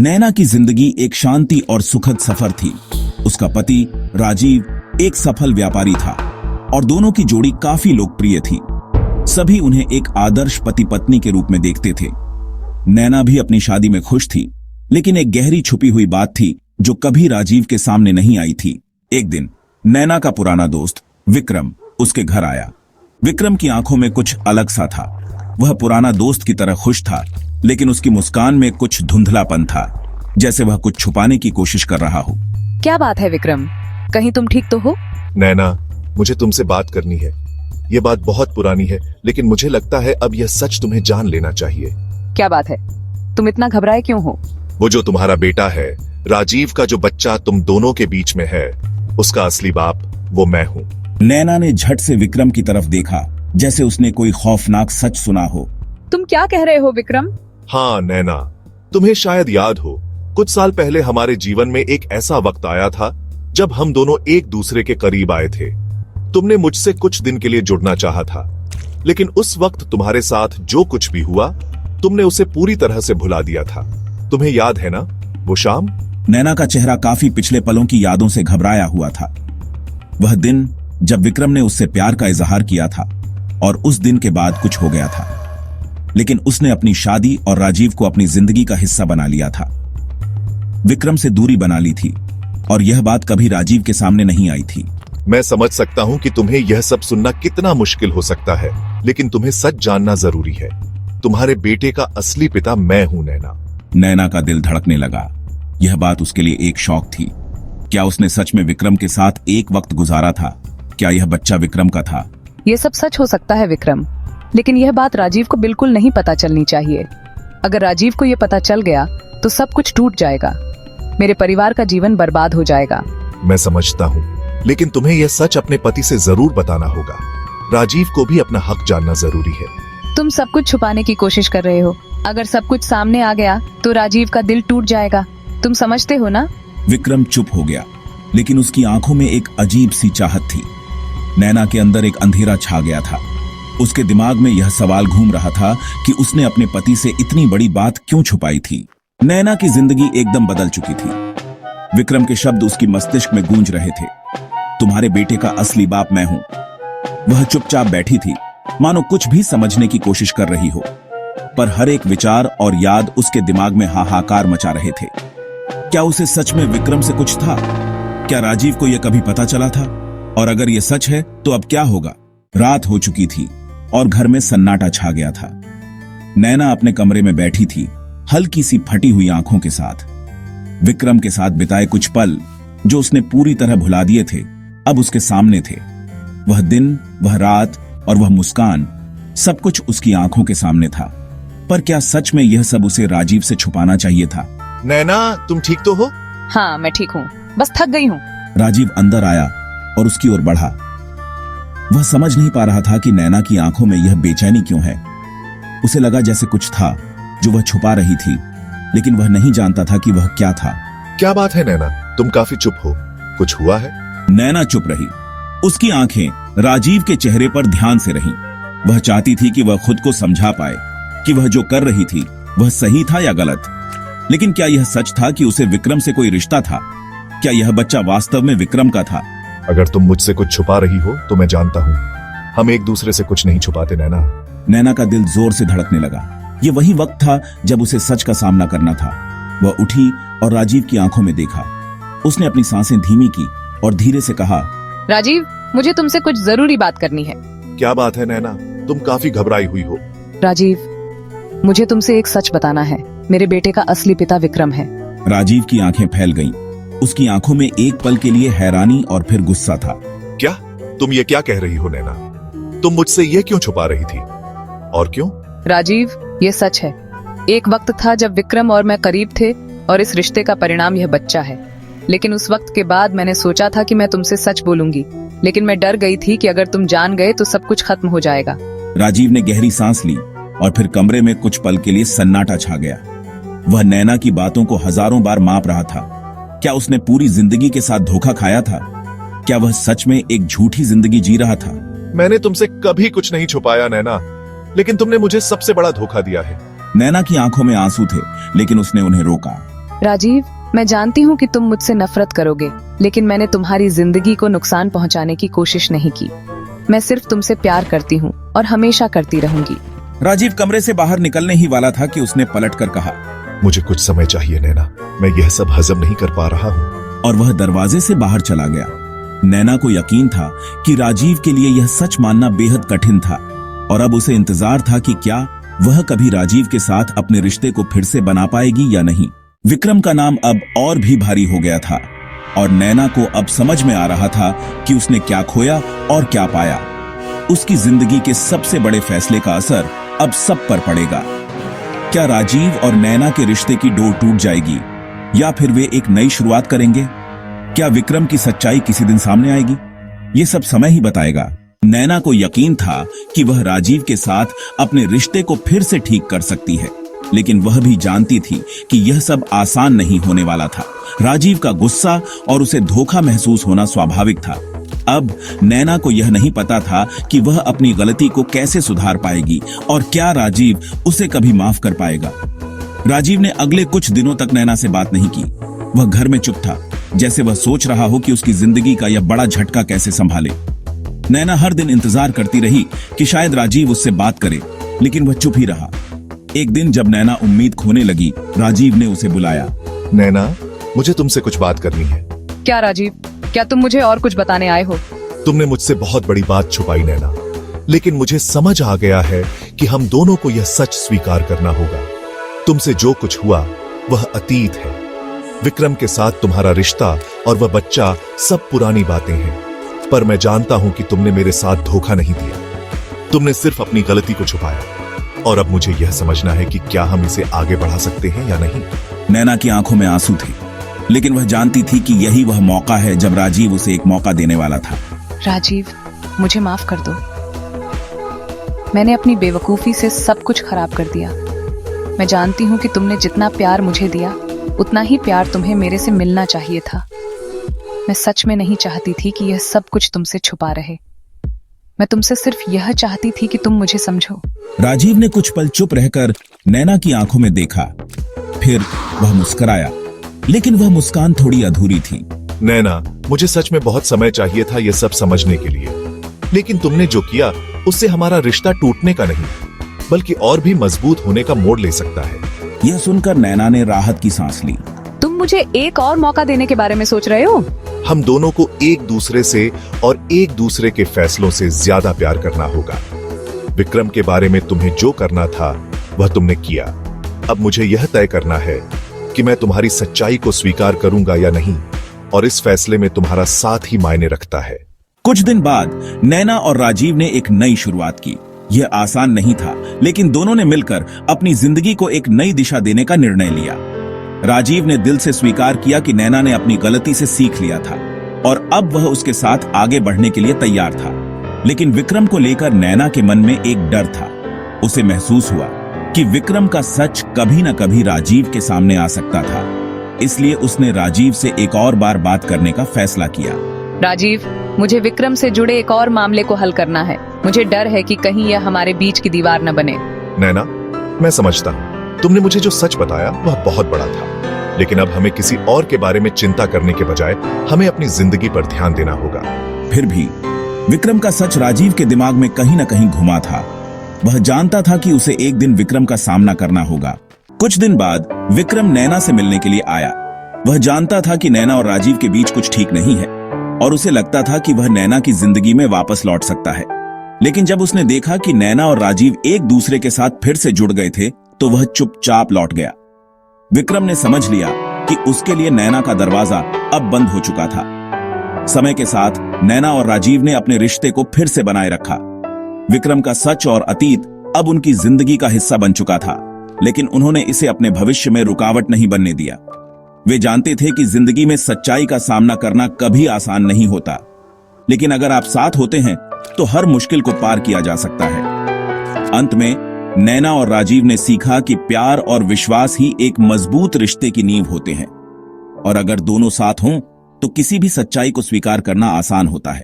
नैना की जिंदगी एक शांति और सुखद सफर थी। उसका पति राजीव एक सफल व्यापारी था और दोनों की जोड़ी काफी लोकप्रिय थी। सभी उन्हें एक आदर्श पति पत्नी के रूप में देखते थे। नैना भी अपनी शादी में खुश थी, लेकिन एक गहरी छुपी हुई बात थी जो कभी राजीव के सामने नहीं आई थी। एक दिन नैना का पुराना दोस्त विक्रम उसके घर आया। विक्रम की आंखों में कुछ अलग सा था। वह पुराना दोस्त की तरह खुश था, लेकिन उसकी मुस्कान में कुछ धुंधलापन था, जैसे वह कुछ छुपाने की कोशिश कर रहा हो। क्या बात है विक्रम, कहीं तुम ठीक तो हो? नैना, मुझे तुमसे बात करनी है। ये बात बहुत पुरानी है, लेकिन मुझे लगता है अब यह सच तुम्हें जान लेना चाहिए। क्या बात है, तुम इतना घबराए क्यों हो? वो जो तुम्हारा बेटा है, राजीव का जो बच्चा तुम दोनों के बीच में है, उसका असली बाप वो मैं हूँ। नैना ने झट से विक्रम की तरफ देखा, जैसे उसने कोई खौफनाक सच सुना हो। तुम क्या कह रहे हो विक्रम? हाँ नैना, तुम्हें शायद याद हो, कुछ साल पहले हमारे जीवन में एक ऐसा वक्त आया था जब हम दोनों एक दूसरे के करीब आए थे। तुमने मुझसे कुछ दिन के लिए जुड़ना चाहा था, लेकिन उस वक्त तुम्हारे साथ जो कुछ भी हुआ, तुमने उसे पूरी तरह से भुला दिया था। तुम्हें याद है ना वो शाम? नैना का चेहरा काफी पिछले पलों की यादों से घबराया हुआ था। वह दिन जब विक्रम ने उससे प्यार का इजहार किया था, और उस दिन के बाद कुछ हो गया था, लेकिन उसने अपनी शादी और राजीव को अपनी जिंदगी का हिस्सा बना लिया था। विक्रम से दूरी बना ली थी, और यह बात कभी राजीव के सामने नहीं आई थी। मैं समझ सकता हूँ कि तुम्हें यह सब सुनना कितना मुश्किल हो सकता है, लेकिन तुम्हें सच जानना जरूरी है। तुम्हारे बेटे का असली पिता मैं हूँ नैना। नैना का दिल धड़कने लगा। यह बात उसके लिए एक शौक थी। क्या उसने सच में विक्रम के साथ एक वक्त गुजारा था? क्या यह बच्चा विक्रम का था? ये सब सच हो सकता है विक्रम, लेकिन यह बात राजीव को बिल्कुल नहीं पता चलनी चाहिए। अगर राजीव को ये पता चल गया तो सब कुछ टूट जाएगा। मेरे परिवार का जीवन बर्बाद हो जाएगा। मैं समझता हूँ, लेकिन तुम्हें यह सच अपने पति से जरूर बताना होगा। राजीव को भी अपना हक जानना जरूरी है। तुम सब कुछ छुपाने की कोशिश कर रहे हो। अगर सब कुछ सामने आ गया तो राजीव का दिल टूट जाएगा। तुम समझते हो ना? विक्रम चुप हो गया, लेकिन उसकी आंखों में एक अजीब सी चाहत थी। नैना के अंदर एक अंधेरा छा गया था। उसके दिमाग में यह सवाल घूम रहा था कि उसने अपने पति से इतनी बड़ी बात क्यों छुपाई थी। नैना की जिंदगी एकदम बदल चुकी थी। विक्रम के शब्द उसकी मस्तिष्क में गूंज रहे थे। तुम्हारे बेटे का असली बाप मैं हूं। वह चुपचाप बैठी थी, मानो कुछ भी समझने की कोशिश कर रही हो, पर हर एक विचार और याद उसके दिमाग में हाहाकार मचा रहे थे। क्या उसे सच में विक्रम से कुछ था? क्या राजीव को यह कभी पता चला था? और अगर यह सच है तो अब क्या होगा? रात हो चुकी थी और घर में सन्नाटा छा गया था। नैना अपने कमरे में बैठी थी, हल्की सी फटी हुई आंखों के साथ। विक्रम के साथ बिताए कुछ पल जो उसने पूरी तरह भुला दिए थे, अब उसके सामने थे। वह दिन, वह रात और वह मुस्कान, सब कुछ उसकी आंखों के सामने था। पर क्या सच में यह सब उसे राजीव से छुपाना चाहिए था? नैना, तुम ठीक तो हो? हाँ मैं ठीक हूँ, बस थक गई हूँ। राजीव अंदर आया और उसकी ओर बढ़ा। वह समझ नहीं पा रहा था कि नैना की आंखों में यह बेचैनी क्यों है। उसे लगा जैसे कुछ था जो वह छुपा रही थी, लेकिन वह नहीं जानता था कि वह क्या था। क्या बात है नैना, तुम काफी चुप हो, कुछ हुआ है? नैना चुप रही। उसकी आंखें राजीव के चेहरे पर ध्यान से रहीं। वह चाहती थी कि वह खुद को समझा पाए कि वह जो कर रही थी वह सही था या गलत। लेकिन क्या यह सच था कि उसे विक्रम से कोई रिश्ता था? क्या यह बच्चा वास्तव में विक्रम का था? अगर तुम मुझसे कुछ छुपा रही हो तो मैं जानता हूँ। हम एक दूसरे से कुछ नहीं छुपाते नैना। नैना का दिल जोर से धड़कने लगा। यह वही वक्त था जब उसे सच का सामना करना था। वह उठी और राजीव की आंखों में देखा। उसने अपनी सांसें धीमी की और धीरे से कहा, राजीव, मुझे तुमसे कुछ जरूरी बात करनी है। क्या बात है नैना, तुम काफी घबराई हुई हो। राजीव, मुझे तुमसे एक सच बताना है। मेरे बेटे का असली पिता विक्रम है। राजीव की आंखें फैल गईं। उसकी आंखों में एक पल के लिए हैरानी और फिर गुस्सा था। क्या तुम ये क्या कह रही हो नैना? तुम मुझसे ये क्यों छुपा रही थी, और क्यों? राजीव, ये सच है। एक वक्त था जब विक्रम और मैं करीब थे, और इस रिश्ते का परिणाम यह बच्चा है। लेकिन उस वक्त के बाद मैंने सोचा था कि मैं तुमसे सच बोलूंगी, लेकिन मैं डर गई थी कि अगर तुम जान गए तो सब कुछ खत्म हो जाएगा। राजीव ने गहरी सांस ली और फिर कमरे में कुछ पल के लिए सन्नाटा छा गया। वह नैना की बातों को हजारों बार माप रहा था। क्या उसने पूरी जिंदगी के साथ धोखा खाया था? क्या वह सच में एक झूठी जिंदगी जी रहा था? मैंने तुमसे कभी कुछ नहीं छुपाया नैना, लेकिन तुमने मुझे सबसे बड़ा धोखा दिया है। नैना की आंखों में आंसू थे, लेकिन उसने उन्हें रोका। राजीव, मैं जानती हूँ कि तुम मुझसे नफरत करोगे, लेकिन मैंने तुम्हारी जिंदगी को नुकसान पहुंचाने की कोशिश नहीं की। मैं सिर्फ तुमसे प्यार करती हूँ और हमेशा करती रहूंगी। राजीव कमरे से बाहर निकलने ही वाला था कि उसने पलटकर कहा, मुझे कुछ समय चाहिए नैना, मैं यह सब हजम नहीं कर पा रहा हूँ। और वह दरवाजे से बाहर चला गया। नैना को यकीन था कि राजीव के लिए यह सच मानना बेहद कठिन था और अब उसे इंतजार था कि क्या वह कभी राजीव के साथ अपने रिश्ते को फिर से बना पाएगी या नहीं। विक्रम का नाम अब और भी भारी हो गया था और नैना को अब समझ में आ रहा था कि उसने क्या खोया और क्या पाया। उसकी जिंदगी के सबसे बड़े फैसले का असर अब सब पर पड़ेगा। क्या राजीव और नैना के रिश्ते की डोर टूट जाएगी या फिर वे एक नई शुरुआत करेंगे? क्या विक्रम की सच्चाई किसी दिन सामने आएगी? ये सब समय ही बताएगा। नैना को यकीन था कि वह राजीव के साथ अपने रिश्ते को फिर से ठीक कर सकती है, लेकिन वह भी जानती थी कि यह सब आसान नहीं होने वाला था। राजीव का गुस्सा और उसे धोखा महसूस होना स्वाभाविक था। अब नैना को यह नहीं पता था कि वह अपनी गलती को कैसे सुधार पाएगी और क्या राजीव उसे कभी माफ कर पाएगा। राजीव ने अगले कुछ दिनों तक नैना से बात नहीं की। वह घर में चुप था, जैसे वह सोच रहा हो कि उसकी जिंदगी का यह बड़ा झटका कैसे संभाले। नैना हर दिन इंतजार करती रही कि शायद राजीव उससे बात करे, लेकिन वह चुप ही रहा। एक दिन जब नैना उम्मीद खोने लगी, राजीव ने उसे बुलाया। नैना, मुझे तुमसे कुछ बात करनी है। क्या राजीव, क्या तुम मुझे और कुछ बताने आए हो? तुमने मुझसे बहुत बड़ी बात छुपाई नैना, लेकिन मुझे समझ आ गया है कि हम दोनों को यह सच स्वीकार करना होगा। तुमसे जो कुछ हुआ वह अतीत है। विक्रम के साथ तुम्हारा रिश्ता और वह बच्चा सब पुरानी बातें हैं, पर मैं जानता हूं कि तुमने मेरे साथ धोखा नहीं दिया। तुमने सिर्फ अपनी गलती को छुपाया और अब मुझे यह समझना है कि क्या हम इसे आगे बढ़ा सकते हैं या नहीं। नैना की आंखों में आंसू थे, लेकिन वह जानती थी कि यही वह मौका है जब राजीव उसे एक मौका देने वाला था। राजीव, मुझे माफ कर दो। मैंने अपनी बेवकूफी से सब कुछ खराब कर दिया। मैं जानती हूँ कि तुमने जितना प्यार मुझे दिया, उतना ही प्यार तुम्हें मेरे से मिलना चाहिए था। मैं सच में नहीं चाहती थी कि यह सब कुछ तुमसे छुपा रहे। मैं तुमसे सिर्फ यह चाहती थी कि तुम मुझे समझो। राजीव ने कुछ पल चुप रहकर नैना की आंखों में देखा, फिर वह मुस्कुराया, लेकिन वह मुस्कान थोड़ी अधूरी थी। नैना, मुझे सच में बहुत समय चाहिए था यह सब समझने के लिए, लेकिन तुमने जो किया उससे हमारा रिश्ता टूटने का नहीं, बल्कि और भी मजबूत होने का मोड़ ले सकता है। यह सुनकर नैना ने राहत की सांस ली। तुम मुझे एक और मौका देने के बारे में सोच रहे हो? हम दोनों को एक दूसरे से और एक दूसरे के फैसलों से ज्यादा प्यार करना होगा। विक्रम के बारे में तुम्हें जो करना था वह तुमने किया। अब मुझे यह तय करना है कि मैं तुम्हारी सच्चाई को स्वीकार करूंगा या नहीं, और इस फैसले में तुम्हारा साथ ही मायने रखता है। कुछ दिन बाद नैना और राजीव ने एक नई शुरुआत की। यह आसान नहीं था, लेकिन दोनों ने मिलकर अपनी जिंदगी को एक नई दिशा देने का निर्णय लिया। राजीव ने दिल से स्वीकार किया कि नैना ने अपनी गलती से सीख लिया था और अब वह उसके साथ आगे बढ़ने के लिए तैयार था। लेकिन विक्रम को लेकर नैना के मन में एक डर था। उसे महसूस हुआ कि विक्रम का सच कभी न कभी राजीव के सामने आ सकता था। इसलिए उसने राजीव से एक और बार बात करने का फैसला किया। राजीव, मुझे विक्रम से जुड़े एक और मामले को हल करना है। मुझे डर है कि कहीं यह हमारे बीच की दीवार न बने। नैना, मैं समझता हूँ तुमने मुझे जो सच बताया वह बहुत बड़ा था, लेकिन अब हमें किसी और के बारे में चिंता करने के बजाय हमें अपनी जिंदगी पर ध्यान देना होगा। फिर भी विक्रम का सच राजीव के दिमाग में कहीं न कहीं घुमा था। वह जानता था कि उसे एक दिन विक्रम का सामना करना होगा। कुछ दिन बाद विक्रम नैना से मिलने के लिए आया। वह जानता था कि नैना और राजीव के बीच कुछ ठीक नहीं है और उसे लगता था कि वह नैना की जिंदगी में वापस लौट सकता है। लेकिन जब उसने देखा कि नैना और राजीव एक दूसरे के साथ फिर से जुड़ गए थे, तो वह चुपचाप लौट गया। विक्रम ने समझ लिया कि उसके लिए नैना का दरवाजा अब बंद हो चुका था। समय के साथ नैना और राजीव ने अपने रिश्ते को फिर से बनाए रखा। विक्रम का सच और अतीत अब उनकी जिंदगी का हिस्सा बन चुका था, लेकिन उन्होंने इसे अपने भविष्य में रुकावट नहीं बनने दिया। वे जानते थे कि जिंदगी में सच्चाई का सामना करना कभी आसान नहीं होता, लेकिन अगर आप साथ होते हैं तो हर मुश्किल को पार किया जा सकता है। अंत में नैना और राजीव ने सीखा कि प्यार और विश्वास ही एक मजबूत रिश्ते की नींव होते हैं, और अगर दोनों साथ हों तो किसी भी सच्चाई को स्वीकार करना आसान होता है।